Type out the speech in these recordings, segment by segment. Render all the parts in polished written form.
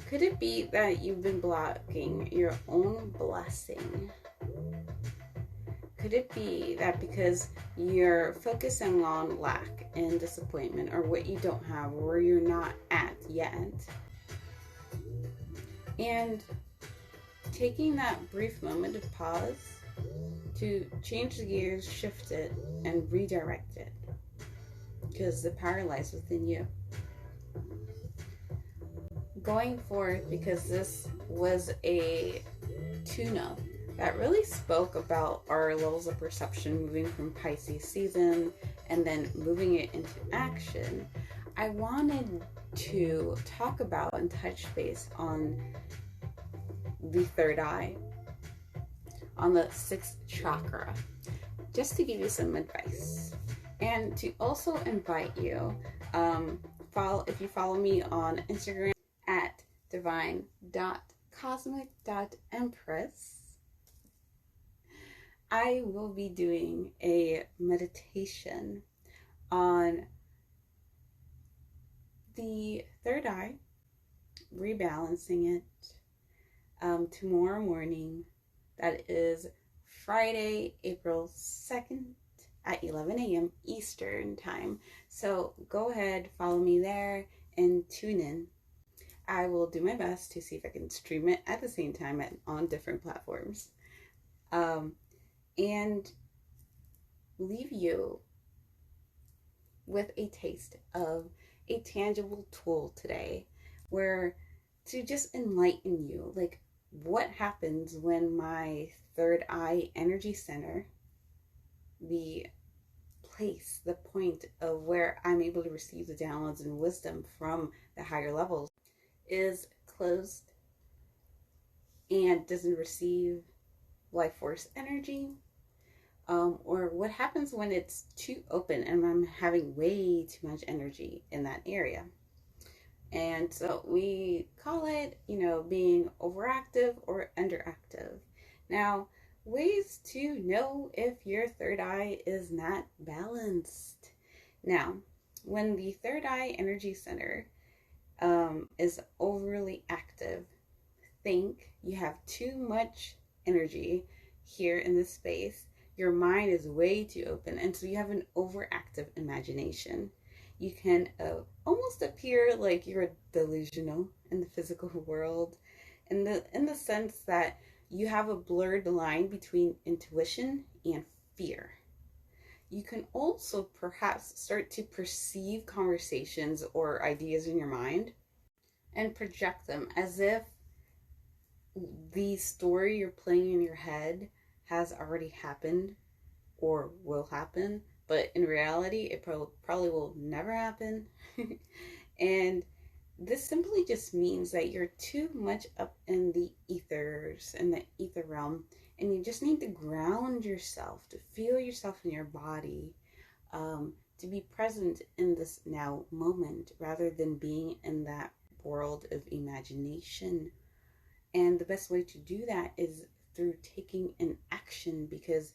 Could it be that you've been blocking your own blessing? Could it be that because you're focusing on lack and disappointment, or what you don't have, or where you're not at yet, and taking that brief moment of pause to change the gears, shift it, and redirect it, because the power lies within you. Going forth, because this was a tune-up that really spoke about our levels of perception moving from Pisces season and then moving it into action, I wanted to talk about and touch base on the third eye, on the sixth chakra, just to give you some advice and to also invite you, if you follow me on Instagram at divine.cosmic.empress, I will be doing a meditation on the third eye, rebalancing it, tomorrow morning. That is Friday, April 2nd at 11 a.m. Eastern time. So go ahead, follow me there, and tune in. I will do my best to see if I can stream it at the same time on different platforms. And leave you with a taste of a tangible tool today, where to just enlighten you, like what happens when my third eye energy center, the place, the point of where I'm able to receive the downloads and wisdom from the higher levels, is closed and doesn't receive life force energy, or what happens when it's too open and I'm having way too much energy in that area. And so we call it, being overactive or underactive. Now, ways to know if your third eye is not balanced. Now, when the third eye energy center is overly active, think you have too much energy here in this space. Your mind is way too open, and so you have an overactive imagination. You can almost appear like you're delusional in the physical world, in the sense that you have a blurred line between intuition and fear. You can also perhaps start to perceive conversations or ideas in your mind and project them as if the story you're playing in your head has already happened or will happen, but in reality, it probably will never happen. And this simply just means that you're too much up in the ethers, in the ether realm, and you just need to ground yourself, to feel yourself in your body, to be present in this now moment rather than being in that world of imagination. And the best way to do that is through taking an action, because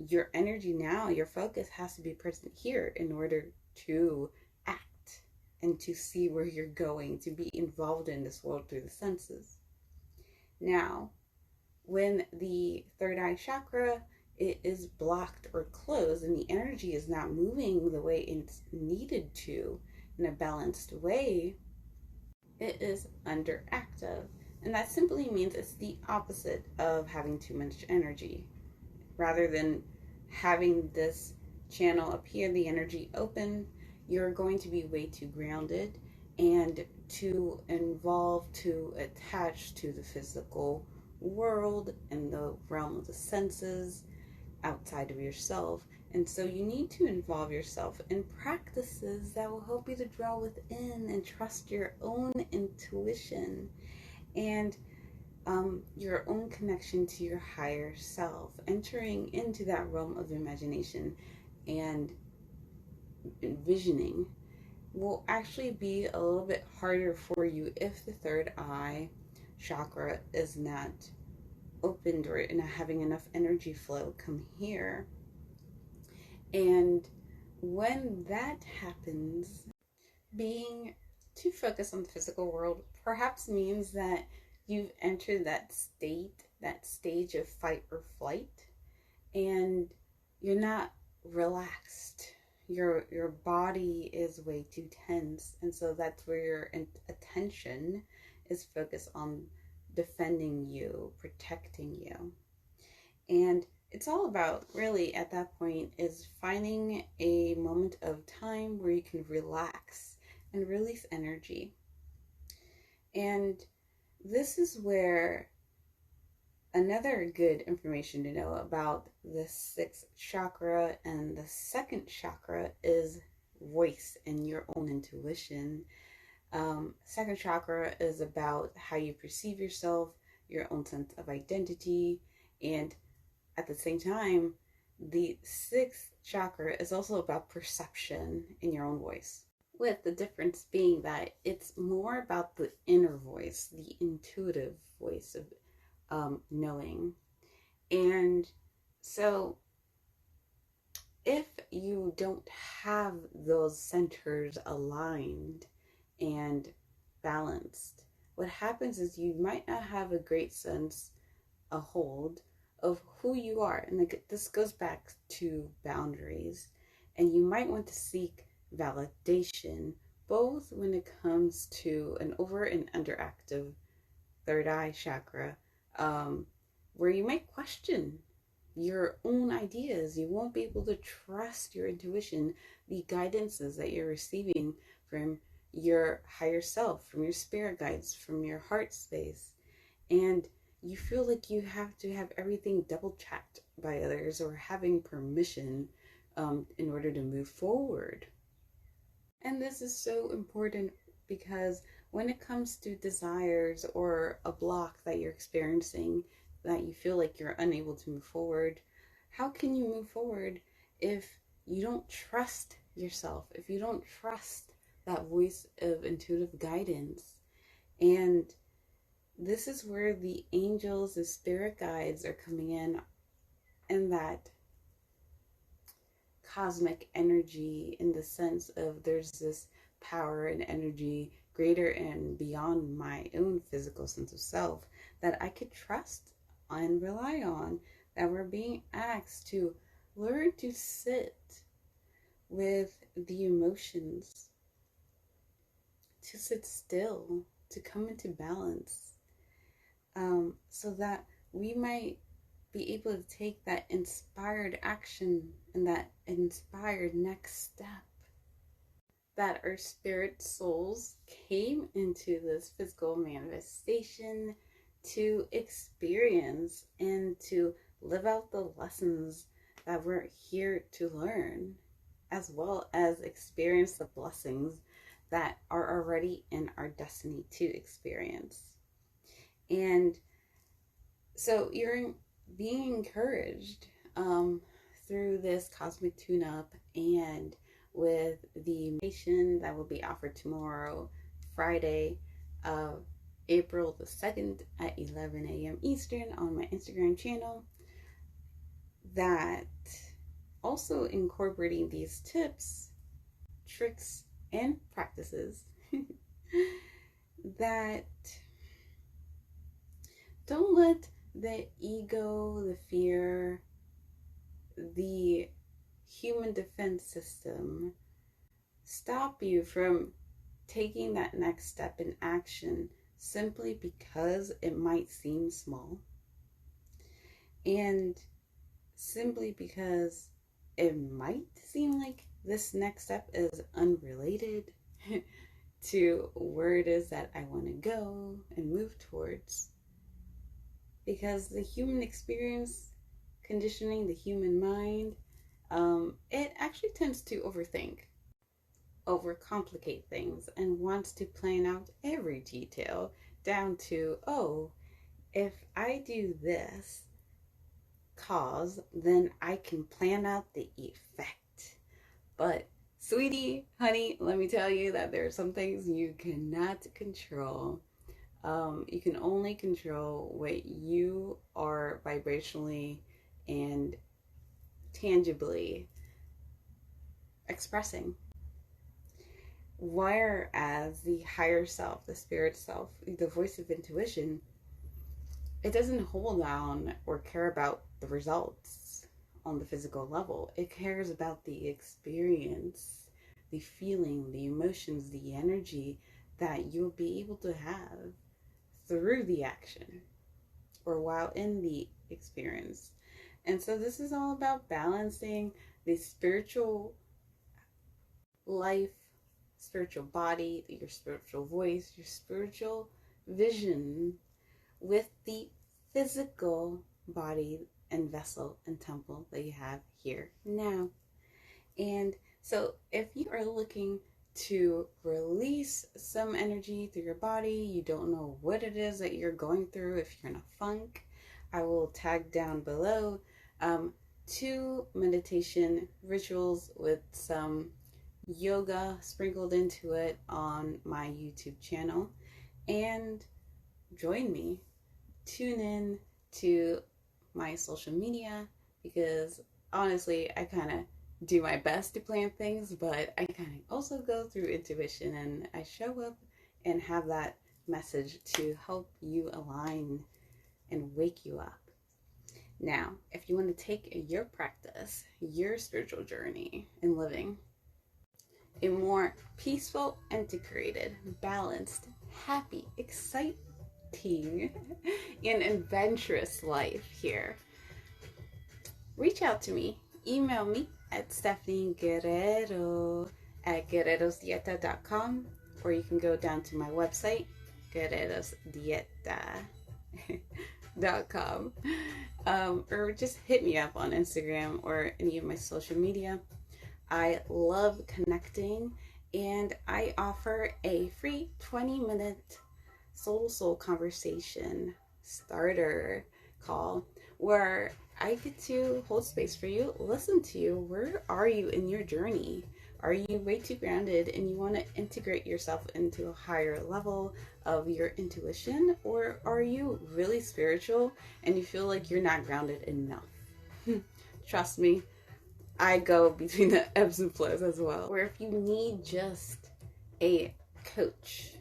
your energy now, your focus has to be present here in order to act and to see where you're going, to be involved in this world through the senses. Now, when the third eye chakra, it is blocked or closed and the energy is not moving the way it's needed to in a balanced way, it is underactive. And that simply means it's the opposite of having too much energy. Rather than having this channel appear, the energy open, you're going to be way too grounded and too involved, too attached to the physical world and the realm of the senses outside of yourself. And so you need to involve yourself in practices that will help you to draw within and trust your own intuition and your own connection to your higher self. Entering into that realm of imagination and envisioning will actually be a little bit harder for you if the third eye chakra is not opened or not having enough energy flow come here. And when that happens, being to focus on the physical world perhaps means that you've entered that stage of fight or flight, and you're not relaxed. Your body is way too tense, and so that's where your attention is focused on defending you, protecting you. And it's all about, really, at that point, is finding a moment of time where you can relax and release energy. And this is where another good information to know about the sixth chakra and the second chakra is voice and your own intuition. Second chakra is about how you perceive yourself, your own sense of identity, and at the same time, the sixth chakra is also about perception in your own voice. With the difference being that it's more about the inner voice, the intuitive voice of knowing. And so if you don't have those centers aligned and balanced, what happens is you might not have a great sense, a hold of who you are. And this goes back to boundaries. And you might want to seek validation, both when it comes to an over and underactive third eye chakra, where you might question your own ideas. You won't be able to trust your intuition, the guidances that you're receiving from your higher self, from your spirit guides, from your heart space. And you feel like you have to have everything double checked by others or having permission in order to move forward. And this is so important because when it comes to desires or a block that you're experiencing, that you feel like you're unable to move forward, how can you move forward if you don't trust yourself, if you don't trust that voice of intuitive guidance? And this is where the angels, the spirit guides are coming in that cosmic energy, in the sense of there's this power and energy greater and beyond my own physical sense of self that I could trust and rely on, that we're being asked to learn to sit with the emotions, to sit still, to come into balance, so that we might be able to take that inspired action and that inspired next step, that our spirit souls came into this physical manifestation to experience and to live out the lessons that we're here to learn, as well as experience the blessings that are already in our destiny to experience. And so you're being encouraged through this cosmic tune-up, and with the meditation that will be offered tomorrow, Friday, April the 2nd at 11 a.m. Eastern on my Instagram channel, that also incorporating these tips, tricks, and practices that don't let the ego, the fear, the human defense system stop you from taking that next step in action, simply because it might seem small, and simply because it might seem like this next step is unrelated to where it is that I want to go and move towards. Because the human experience, conditioning the human mind, it actually tends to overthink, overcomplicate things, and wants to plan out every detail down to, oh, if I do this cause, then I can plan out the effect. But sweetie, honey, let me tell you that there are some things you cannot control. You can only control what you are vibrationally and tangibly expressing. Whereas the higher self, the spirit self, the voice of intuition, it doesn't hold on or care about the results on the physical level. It cares about the experience, the feeling, the emotions, the energy that you'll be able to have through the action or while in the experience. And so this is all about balancing the spiritual life, spiritual body, your spiritual voice, your spiritual vision with the physical body and vessel and temple that you have here now. And so if you are looking to release some energy through your body, you don't know what it is that you're going through, if you're in a funk, I will tag down below 2 meditation rituals with some yoga sprinkled into it on my YouTube channel. And join me. Tune in to my social media, because honestly, I kind of do my best to plan things, but I kind of also go through intuition, and I show up and have that message to help you align and wake you up. Now, if you want to take your practice, your spiritual journey in living a more peaceful, integrated, balanced, happy, exciting, and adventurous life here, reach out to me. Email me at stephanieguerrero@guerrerosdieta.com, or you can go down to my website, guerrerosdieta.com, or just hit me up on Instagram or any of my social media. I love connecting, and I offer a free 20-minute soul-to-soul conversation starter call where I get to hold space for you, listen to you. Where are you in your journey? Are you way too grounded and you want to integrate yourself into a higher level of your intuition? Or are you really spiritual and you feel like you're not grounded enough? Trust me, I go between the ebbs and flows as well. Or if you need just a coach,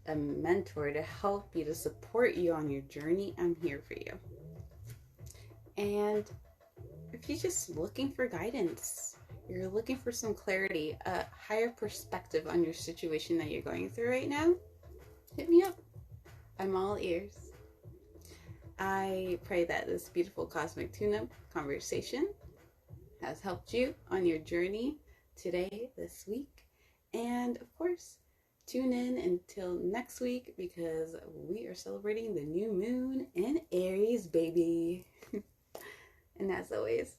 a mentor to help you, to support you on your journey, I'm here for you. And if you're just looking for guidance, you're looking for some clarity, a higher perspective on your situation that you're going through right now, hit me up. I'm all ears. I pray that this beautiful cosmic tune-up conversation has helped you on your journey today, this week. And of course, tune in until next week, because we are celebrating the new moon in Aries, baby. And as always,